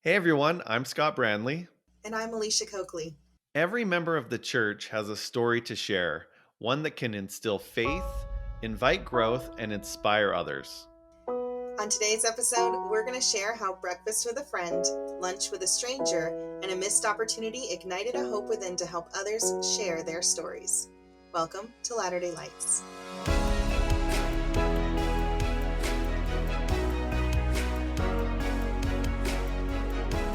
Hey everyone, I'm Scott Brandley. And I'm Alisha Coakley. Every member of the church has a story to share, one that can instill faith, invite growth, and inspire others. On today's episode, we're going to share how breakfast with a friend, lunch with a stranger, and a missed opportunity ignited a hope within to help others share their stories. Welcome to Latter-day Lights.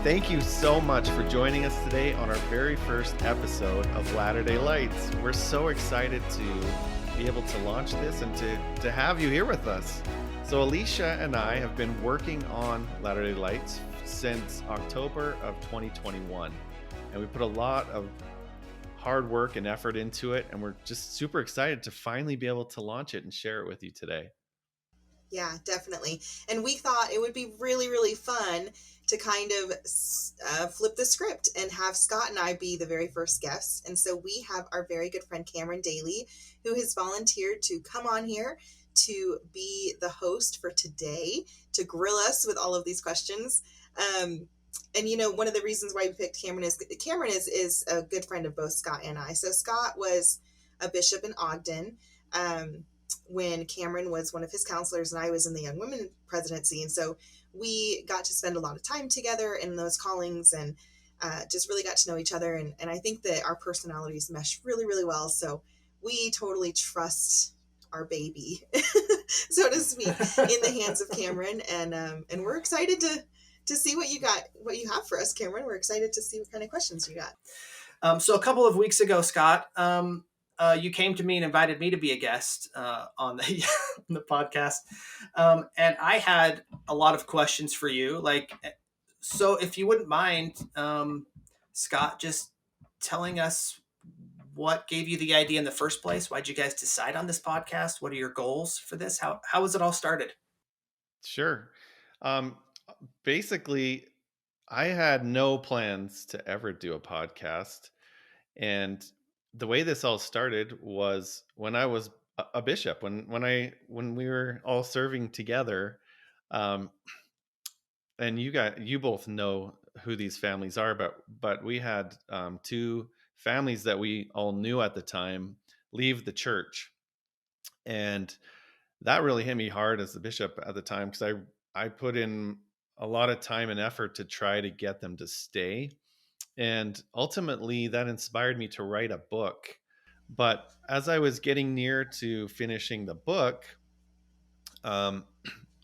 Thank you so much for joining us today on our very first episode of Latter-day Lights. We're so excited to be able to launch this and to have you here with us. So Alisha and I have been working on Latter-day Lights since October of 2021. And we put a lot of hard work and effort into it, and we're just super excited to finally be able to launch it and share it with you today. Yeah, definitely. And we thought it would be really, really fun to kind of flip the script and have Scott and I be the very first guests. And so we have our very good friend Cameron Dailey, who has volunteered to come on here to be the host for today, to grill us with all of these questions. And one of the reasons why we picked Cameron is a good friend of both Scott and I. So Scott was a bishop in Ogden. When Cameron was one of his counselors and I was in the Young Women presidency. And so we got to spend a lot of time together in those callings and just really got to know each other. And I think that our personalities mesh really, really well. So we totally trust our baby, so to speak, in the hands of Cameron. And we're excited to see what you have for us, Cameron. We're excited to see what kind of questions you got. So a couple of weeks ago, Scott, you came to me and invited me to be a guest on the on the podcast, and I had a lot of questions for you. So if you wouldn't mind, Scott, just telling us what gave you the idea in the first place. Why'd you guys decide on this podcast? What are your goals for this? How was it all started? Sure. Um, Basically, I had no plans to ever do a podcast. And the way this all started was when I was a bishop, when we were all serving together. Um, and you both know who these families are, but we had two families that we all knew at the time leave the church, and that really hit me hard as the bishop at the time, because I put in a lot of time and effort to try to get them to stay, and ultimately that inspired me to write a book. But as I was getting near to finishing the book, um,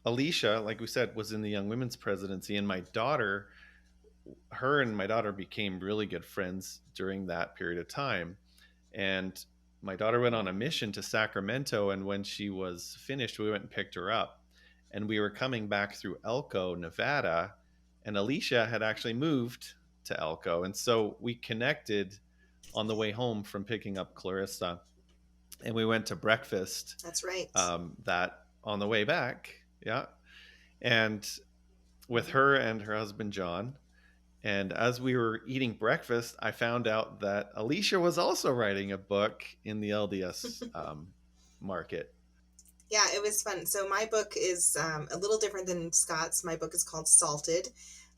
Alicia, like we said, was in the Young Women's presidency, and her and my daughter became really good friends during that period of time. And my daughter went on a mission to Sacramento, and when she was finished, we went and picked her up. And we were coming back through Elko, Nevada, and Alicia had actually moved to Elko. And so we connected on the way home from picking up Clarissa, and we went to breakfast. That's right. That on the way back, yeah, and with her and her husband John. And as we were eating breakfast, I found out that Alicia was also writing a book in the LDS market. Yeah, it was fun. So my book is a little different than Scott's. My book is called Salted.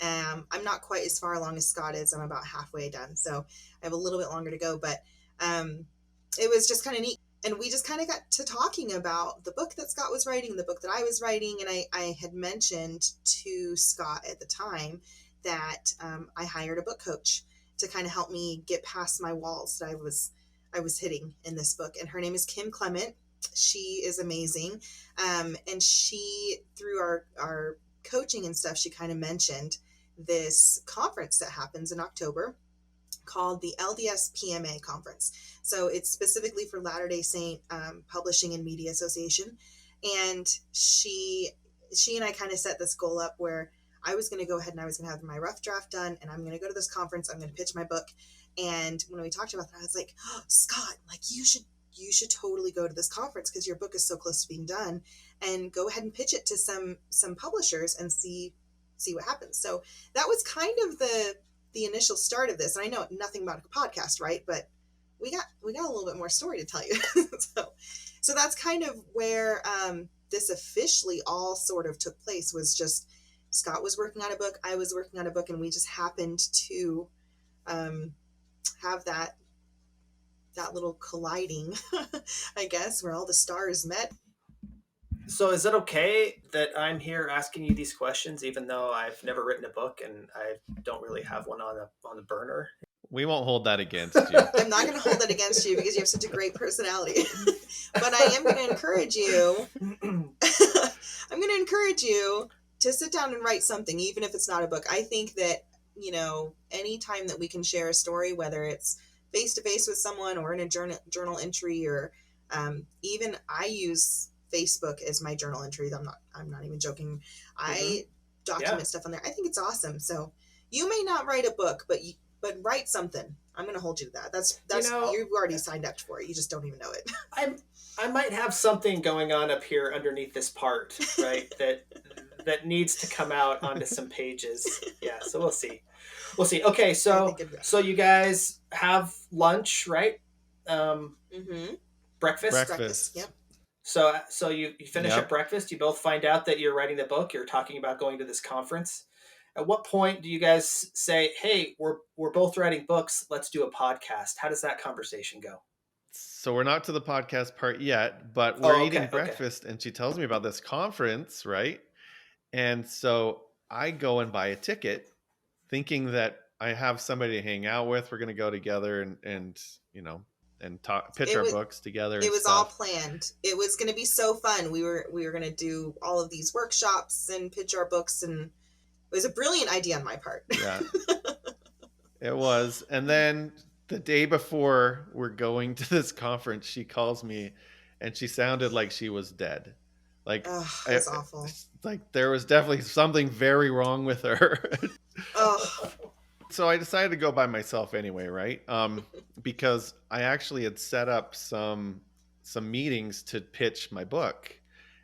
I'm not quite as far along as Scott is. I'm about halfway done. So I have a little bit longer to go. But it was just kind of neat. And we just kind of got to talking about the book that Scott was writing, the book that I was writing. And I had mentioned to Scott at the time that I hired a book coach to kind of help me get past my walls that I was hitting in this book. And her name is Kim Clement. She is amazing. And she, through our coaching and stuff, she kind of mentioned this conference that happens in October called the LDS PMA conference. So it's specifically for Latter-day Saint Publishing and Media Association. And she and I kind of set this goal up where I was going to go ahead and I was going to have my rough draft done, and I'm going to go to this conference. I'm going to pitch my book. And when we talked about that, I was like, oh, Scott, like you should totally go to this conference because your book is so close to being done, and go ahead and pitch it to some publishers and see what happens. So that was kind of the initial start of this. And I know nothing about a podcast, right? But we got a little bit more story to tell you. so that's kind of where this officially all sort of took place, was just Scott was working on a book, I was working on a book, and we just happened to have that little colliding, I guess, where all the stars met. So is it okay that I'm here asking you these questions, even though I've never written a book and I don't really have one on the burner? We won't hold that against you. I'm not going to hold that against you because you have such a great personality. But I am going to encourage you. I'm going to encourage you to sit down and write something, even if it's not a book. I think that, any time that we can share a story, whether it's face to face with someone or in a journal entry, or even I use Facebook as my journal entry. I'm not even joking. I document stuff on there. I think it's awesome. So you may not write a book, but write something. I'm going to hold you to that. That's you've already signed up for it. You just don't even know it. I might have something going on up here underneath this part, right? that needs to come out onto some pages. Yeah, so we'll see. Okay, so you guys have lunch, right? Breakfast. Breakfast. Yep. So you finish up breakfast. You both find out that you're writing the book. You're talking about going to this conference. At what point do you guys say, "Hey, we're both writing books. Let's do a podcast"? How does that conversation go? So we're not to the podcast part yet, but we're eating breakfast, and she tells me about this conference, right? And so I go and buy a ticket, thinking that I have somebody to hang out with. We're going to go together and pitch our books together. It was all planned. It was going to be so fun. We were going to do all of these workshops and pitch our books, and it was a brilliant idea on my part. Yeah, it was. And then the day before we're going to this conference, she calls me, and she sounded like she was dead. Like, that's awful. Like there was definitely something very wrong with her. So I decided to go by myself anyway, right? Because I actually had set up some meetings to pitch my book.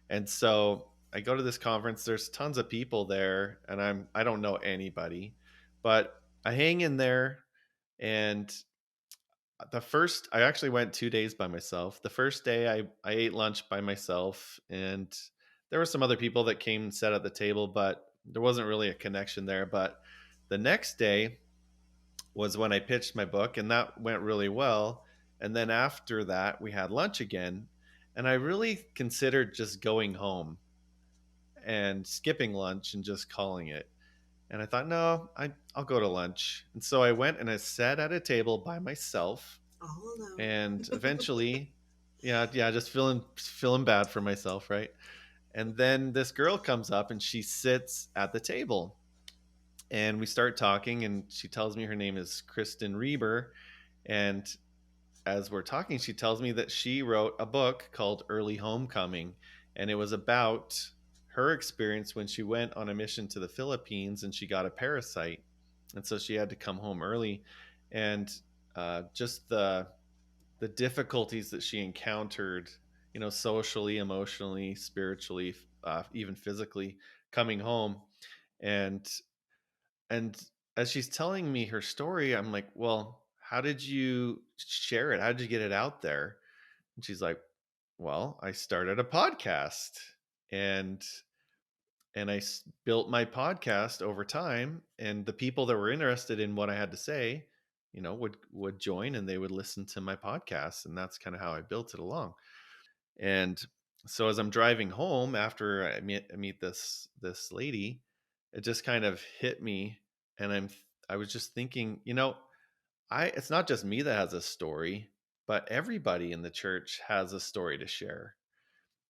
And so I go to this conference, there's tons of people there, and I don't know anybody, but I hang in there. And I actually went 2 days by myself. The first day I ate lunch by myself, and there were some other people that came and sat at the table, but there wasn't really a connection there. But the next day was when I pitched my book, and that went really well. And then after that, we had lunch again, and I really considered just going home and skipping lunch and just calling it. And I thought, no, I'll go to lunch. And so I went and I sat at a table by myself. Oh no. And eventually, just feeling bad for myself, right? And then this girl comes up and she sits at the table. And we start talking, and she tells me her name is Kristen Reber. And as we're talking, she tells me that she wrote a book called Early Homecoming. And it was about her experience when she went on a mission to the Philippines and she got a parasite. And so she had to come home early. And just the difficulties that she encountered, socially, emotionally, spiritually, even physically, coming home. And as she's telling me her story, I'm like, well, how did you share it? How did you get it out there? And she's like, well, I started a podcast, and I built my podcast over time, and the people that were interested in what I had to say, would join, and they would listen to my podcast, and that's kind of how I built it along. And so as I'm driving home after I meet this lady, it just kind of hit me, and I was just thinking, it's not just me that has a story, but everybody in the church has a story to share.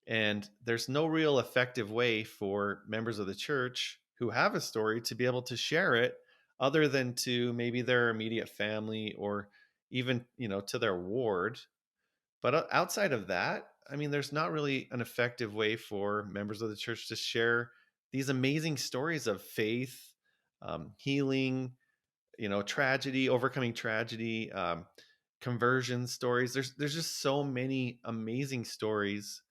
And there's no real effective way for members of the church who have a story to be able to share it, other than to maybe their immediate family, or even, to their ward. But outside of that, I mean, there's not really an effective way for members of the church to share these amazing stories of faith, healing, tragedy, overcoming tragedy, conversion stories. There's just so many amazing stories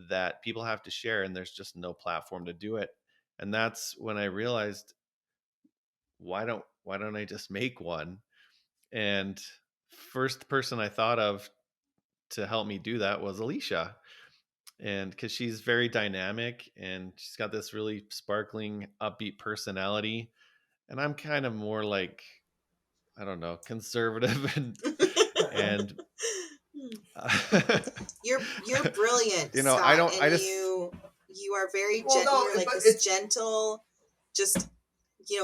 that people have to share, and there's just no platform to do it. And that's when I realized, why don't I just make one? And first person I thought of to help me do that was Alisha. and because she's very dynamic and she's got this really sparkling, upbeat personality, and I'm kind of more like, I don't know, conservative and You're brilliant, I Scott, don't, and I just, you are very Well, no, you're like but this it's gentle, just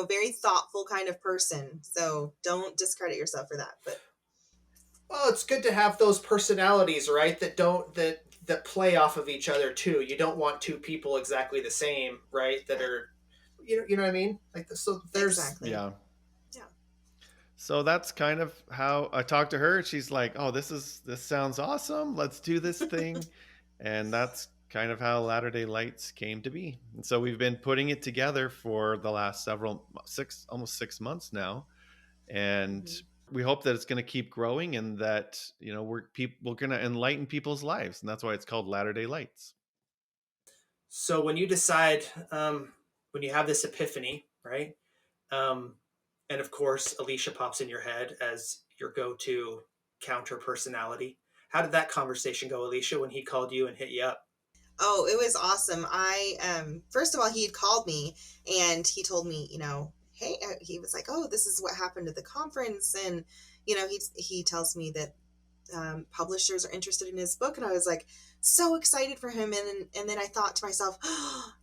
very thoughtful kind of person. So don't discredit yourself for that. But well, it's good to have those personalities, right? That don't that play off of each other too. You don't want two people exactly the same, right? That yeah, are, you know what I mean? Like, so there's exactly. yeah. Yeah. So that's kind of how I talked to her. She's like, "Oh, this sounds awesome. Let's do this thing." And that's kind of how Latter-day Lights came to be. And so we've been putting it together for the last almost 6 months now. And Mhm. we hope that it's going to keep growing and that, we're going to enlighten people's lives. And that's why it's called Latter-day Lights. so when you decide, when you have this epiphany, right? Um, and of course, Alisha pops in your head as your go-to counter personality. How did that conversation go, Alisha, when he called you and hit you up? Oh, it was awesome. I first of all, he had called me and he told me, hey, he was like, "Oh, this is what happened at the conference," and he tells me that publishers are interested in his book, and I was like so excited for him, and then I thought to myself, oh,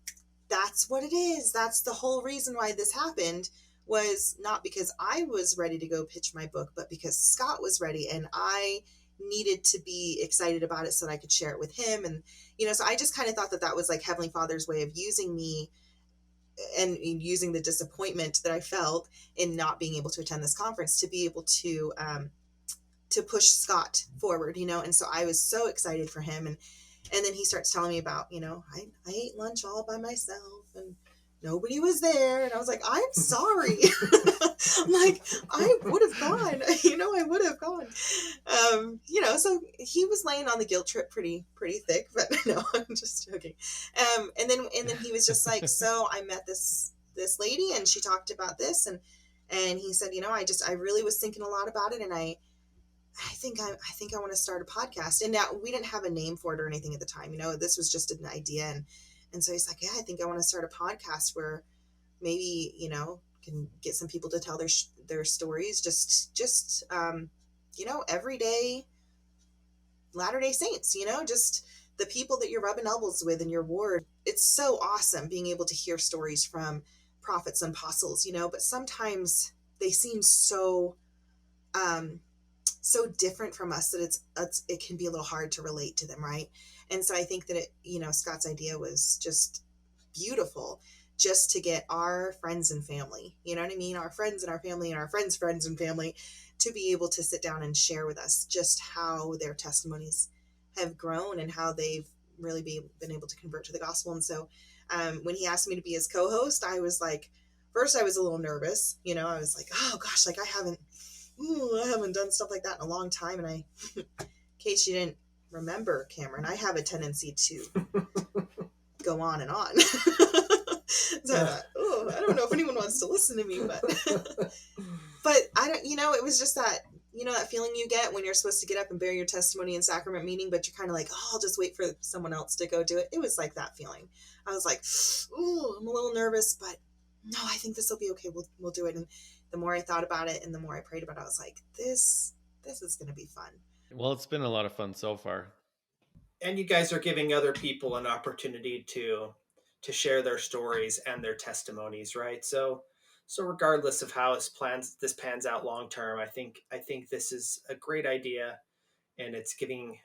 that's what it is. That's the whole reason why this happened, was not because I was ready to go pitch my book, but because Scott was ready and I needed to be excited about it so that I could share it with him. And, so I just kind of thought that that was like Heavenly Father's way of using me and using the disappointment that I felt in not being able to attend this conference to be able to push Scott forward, and so I was so excited for him. And then he starts telling me about, I ate lunch all by myself and nobody was there. And I was like, I'm sorry. I'm like, I would have gone, I would have gone. So he was laying on the guilt trip pretty thick, but no, I'm just joking. And then he was just like, so I met this lady and she talked about this, and he said, I really was thinking a lot about it, and I think I want to start a podcast. And now we didn't have a name for it or anything at the time. This was just an idea. And so he's like, yeah, I think I want to start a podcast where maybe, can get some people to tell their stories, everyday Latter-day Saints, just the people that you're rubbing elbows with in your ward. It's so awesome being able to hear stories from prophets and apostles, but sometimes they seem um, so different from us that it can be a little hard to relate to them, right? And so I think that Scott's idea was just beautiful, just to get our friends and family, you know what I mean, our friends and our family and our friends and family, to be able to sit down and share with us just how their testimonies have grown and how they've really been able to convert to the gospel. And so when he asked me to be his co-host, I was like, first I was a little nervous, I was like, oh gosh, like I haven't done stuff like that in a long time. And in case you didn't remember, Cameron, I have a tendency to go on and on. So I thought, oh, I don't know if anyone wants to listen to me, but I don't, it was just that, that feeling you get when you're supposed to get up and bear your testimony in sacrament meeting, but you're kind of like, oh, I'll just wait for someone else to go do it. It was like that feeling. I was like, oh, I'm a little nervous, but no, I think this will be okay. We'll do it. And the more I thought about it and the more I prayed about it, I was like, this is going to be fun. Well, it's been a lot of fun so far. And you guys are giving other people an opportunity to share their stories and their testimonies, right? So regardless of how this pans out long term, I think this is a great idea, and it's giving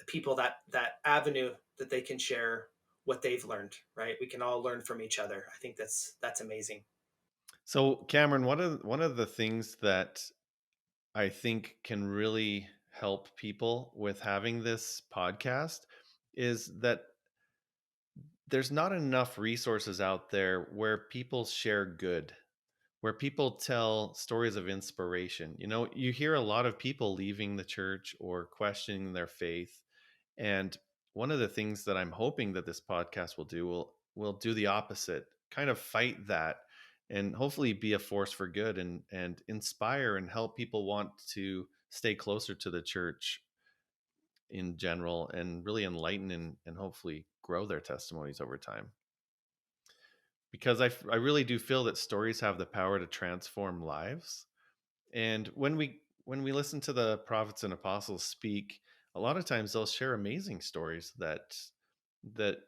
people that avenue that they can share what they've learned, right? We can all learn from each other. I think that's amazing. So, Cameron, one of the things that I think can really help people with having this podcast is that there's not enough resources out there where people share good, where people tell stories of inspiration. You hear a lot of people leaving the church or questioning their faith. And one of the things that I'm hoping that this podcast will do the opposite, kind of fight that, and hopefully be a force for good and inspire and help people want to stay closer to the church. in general and really enlighten and hopefully grow their testimonies over time. Because I really do feel that stories have the power to transform lives. And when we listen to the prophets and apostles speak, a lot of times they'll share amazing stories that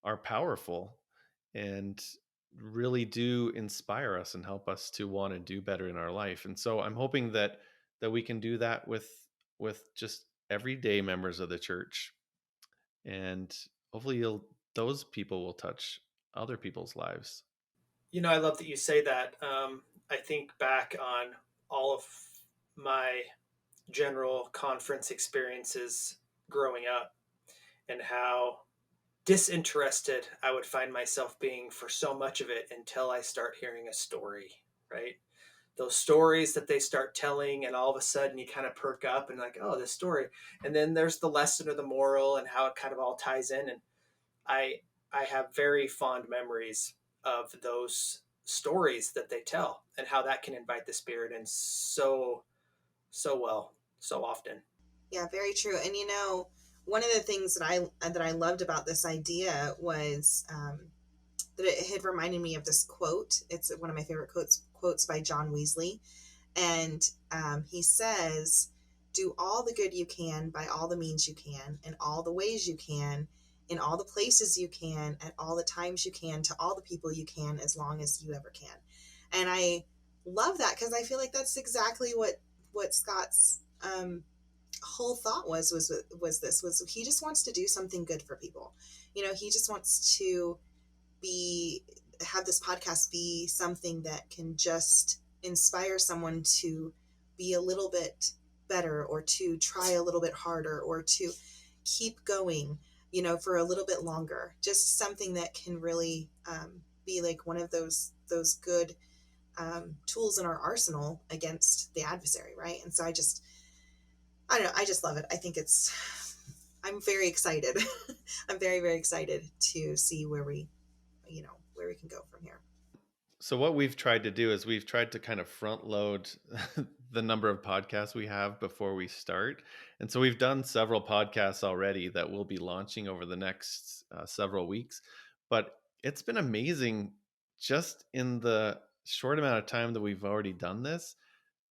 are powerful and really do inspire us and help us to want to do better in our life. And so I'm hoping that we can do that with just everyday members of the church, and hopefully those people will touch other people's lives. I love that you say that. I think back on all of my general conference experiences growing up and how disinterested I would find myself being for so much of it until I start hearing a story, right? Those stories that they start telling, and all of a sudden you kind of perk up and like, oh, this story. And then there's the lesson or the moral and how it kind of all ties in. And I I have very fond memories of those stories that they tell and how that can invite the spirit in so well, so often. Yeah, very true. And one of the things that I loved about this idea was that it had reminded me of this quote. It's one of my favorite quotes by John Weasley, and he says, "Do all the good you can by all the means you can, in all the ways you can, in all the places you can, at all the times you can, to all the people you can, as long as you ever can." And I love that because I feel like that's exactly what Scott's whole thought was he just wants to do something good for people. He just wants to be have this podcast be something that can just inspire someone to be a little bit better, or to try a little bit harder, or to keep going, for a little bit longer. Just something that can really be like one of those good tools in our arsenal against the adversary, right? And so I don't know, I just love it. I think I'm very excited. I'm very, very excited to see where we can go from here. So what we've tried to do is we've tried to kind of front load the number of podcasts we have before we start. And so we've done several podcasts already that we'll be launching over the next several weeks. But it's been amazing just in the short amount of time that we've already done this,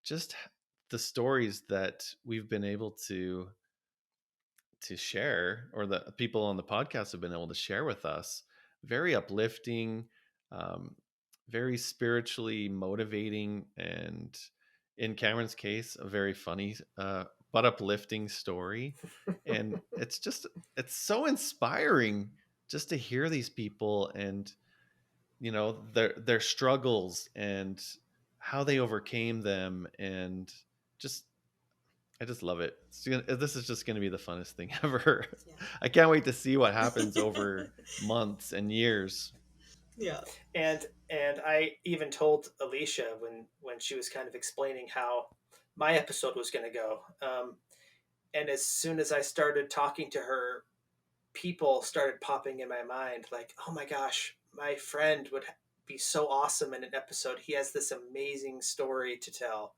just the stories that we've been able to share, or the people on the podcast have been able to share with us. Very uplifting, um, very spiritually motivating, and in Cameron's case, a very funny but uplifting story. And it's so inspiring just to hear these people, and their struggles and how they overcame them, and just I just love it. This is just going to be the funnest thing ever. Yeah. I can't wait to see what happens over months and years. Yeah. And I even told Alicia when she was kind of explaining how my episode was going to go. And as soon as I started talking to her, people started popping in my mind like, oh my gosh, my friend would be so awesome in an episode. He has this amazing story to tell.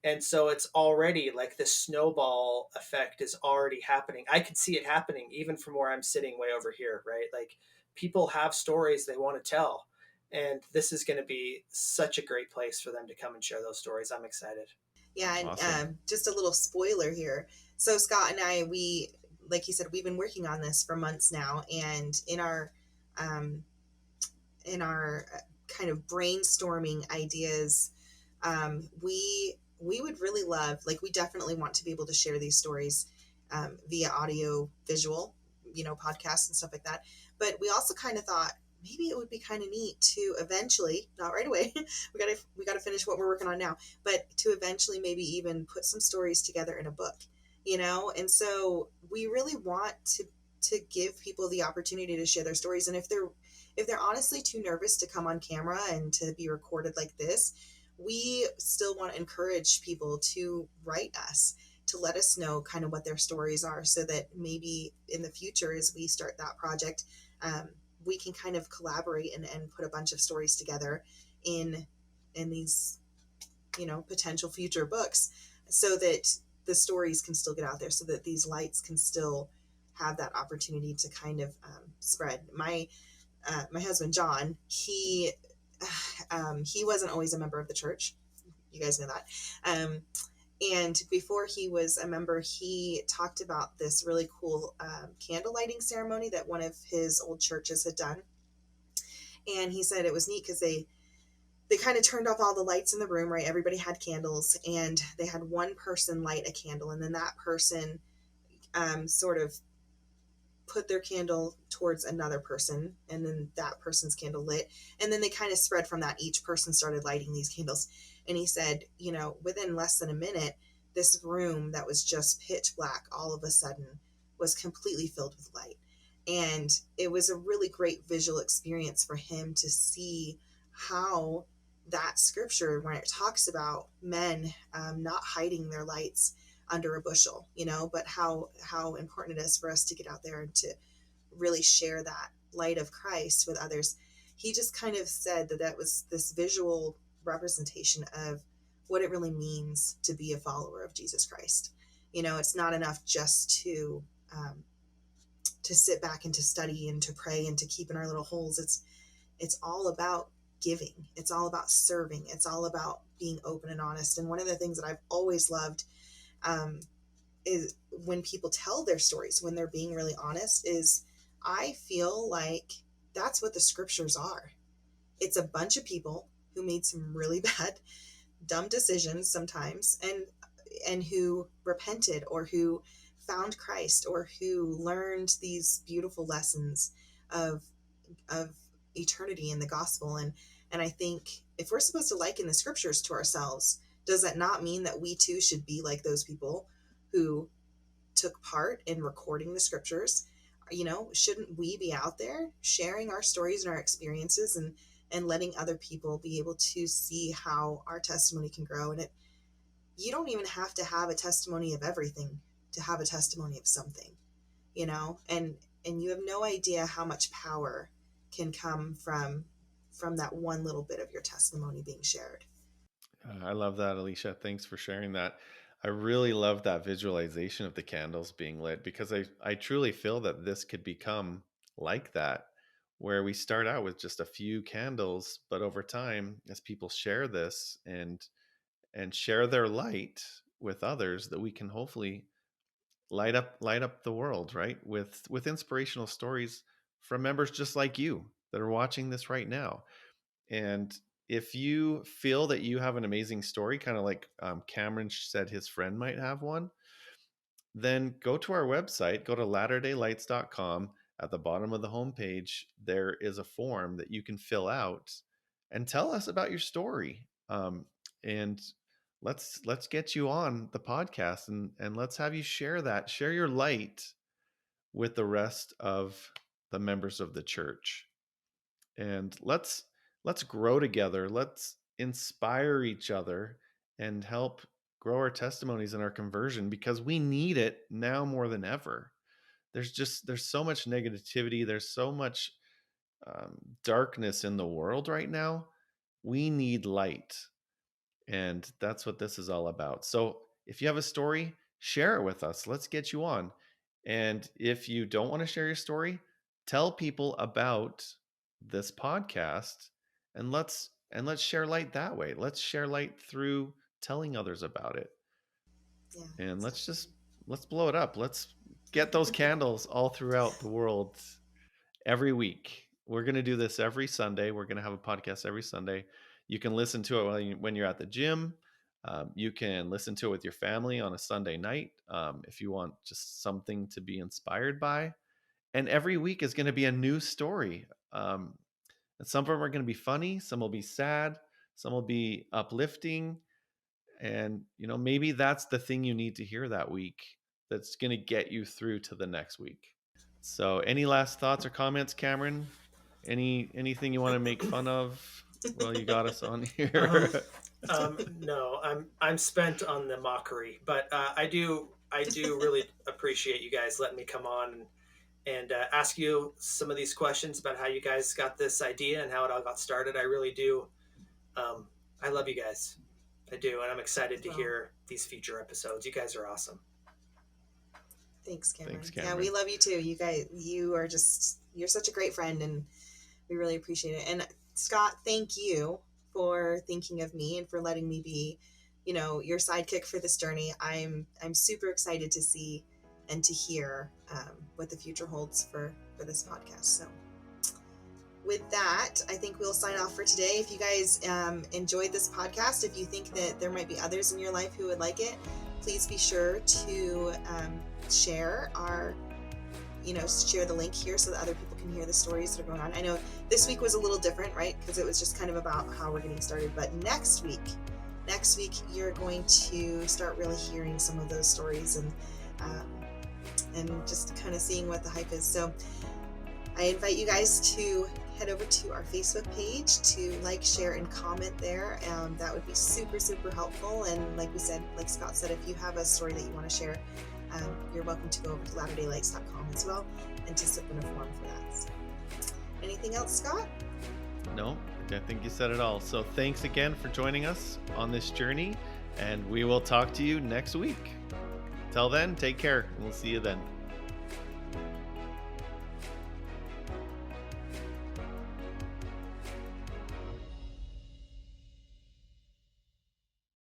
And so it's already like the snowball effect is already happening. I could see it happening even from where I'm sitting way over here, right? Like people have stories they want to tell. And this is going to be such a great place for them to come and share those stories. I'm excited. Yeah, and Awesome. just a little spoiler here. So Scott and I, like you said, we've been working on this for months now, and um, in our kind of brainstorming ideas, we would really love, like, we definitely want to be able to share these stories via audio, visual, podcasts and stuff like that. But we also kind of thought maybe it would be kind of neat to eventually, not right away, we gotta finish what we're working on now, but to eventually maybe even put some stories together in a book, And so we really want to give people the opportunity to share their stories, and if they're honestly too nervous to come on camera and to be recorded like this, we still want to encourage people to write us, to let us know kind of what their stories are, so that maybe in the future, as we start that project, we can kind of collaborate and put a bunch of stories together in these potential future books, so that the stories can still get out there, so that these lights can still have that opportunity to kind of spread. My husband John, he wasn't always a member of the church. You guys know that. And before he was a member, he talked about this really cool candle lighting ceremony that one of his old churches had done. And he said it was neat because they kind of turned off all the lights in the room, right? Everybody had candles, and they had one person light a candle, and then that person sort of put their candle towards another person, and then that person's candle lit, and then they kind of spread from that. Each person started lighting these candles, and he said, within less than a minute, this room that was just pitch black all of a sudden was completely filled with light. And it was a really great visual experience for him to see how that scripture, when it talks about men not hiding their lights under a bushel, but how important it is for us to get out there and to really share that light of Christ with others. He just kind of said that was this visual representation of what it really means to be a follower of Jesus Christ. It's not enough just to sit back and to study and to pray and to keep in our little holes. It's all about giving. It's all about serving. It's all about being open and honest. And one of the things that I've always loved is when people tell their stories, when they're being really honest, is I feel like that's what the scriptures are. It's a bunch of people who made some really bad, dumb decisions sometimes, and who repented, or who found Christ, or who learned these beautiful lessons of eternity in the gospel. And I think if we're supposed to liken the scriptures to ourselves, does that not mean that we too should be like those people who took part in recording the scriptures? Shouldn't we be out there sharing our stories and our experiences, and letting other people be able to see how our testimony can grow? And you don't even have to have a testimony of everything to have a testimony of something, and you have no idea how much power can come from that one little bit of your testimony being shared. I love that, Alicia. Thanks for sharing that. I really love that visualization of the candles being lit, because I truly feel that this could become like that, where we start out with just a few candles, but over time, as people share this and share their light with others, that we can hopefully light up the world, right? With inspirational stories from members just like you that are watching this right now. And if you feel that you have an amazing story, kind of like Cameron said his friend might have one, then go to our website, go to latterdaylights.com. At the bottom of the homepage, there is a form that you can fill out and tell us about your story. And let's get you on the podcast, and let's have you share your light with the rest of the members of the church. And let's grow together. Let's inspire each other and help grow our testimonies and our conversion, because we need it now more than ever. There's so much negativity. There's so much darkness in the world right now. We need light. And that's what this is all about. So if you have a story, share it with us. Let's get you on. And if you don't want to share your story, tell people about this podcast, and let's share light that way. Let's share light through telling others about it. Yeah. And let's blow it up. Let's get those candles all throughout the world every week. We're going to do this every Sunday. We're going to have a podcast every Sunday. You can listen to it when you're at the gym. You can listen to it with your family on a Sunday night if you want just something to be inspired by. And every week is going to be a new story. And some of them are going to be funny. Some will be sad. Some will be uplifting. And, maybe that's the thing you need to hear that week that's going to get you through to the next week. So any last thoughts or comments, Cameron? Anything you want to make fun of? Well, you got us on here. No, I'm spent on the mockery, but I do really appreciate you guys letting me come on and ask you some of these questions about how you guys got this idea and how it all got started. I really do. I love you guys. I do, and I'm excited to Well, hear these future episodes. You guys are awesome. thanks, Cameron. Thanks, Yeah, we Cameron. love you too. You guys, you're such a great friend, and we really appreciate it. And Scott, thank you for thinking of me and for letting me be, your sidekick for this journey. I'm super excited to see and to hear what the future holds for this podcast. So with that, I think we'll sign off for today. If you guys enjoyed this podcast, if you think that there might be others in your life who would like it, please be sure to share share the link here so that other people can hear the stories that are going on. I know this week was a little different, right? Because it was just kind of about how we're getting started. But next week, you're going to start really hearing some of those stories and just kind of seeing what the hype is. So I invite you guys to head over to our Facebook page to like, share, and comment there. That would be super, super helpful. And like Scott said, if you have a story that you want to share, you're welcome to go over to latterdaylights.com as well and to submit a form for that. So, anything else, Scott? No, I think you said it all. So thanks again for joining us on this journey, and we will talk to you next week. Till then, take care, and we'll see you then.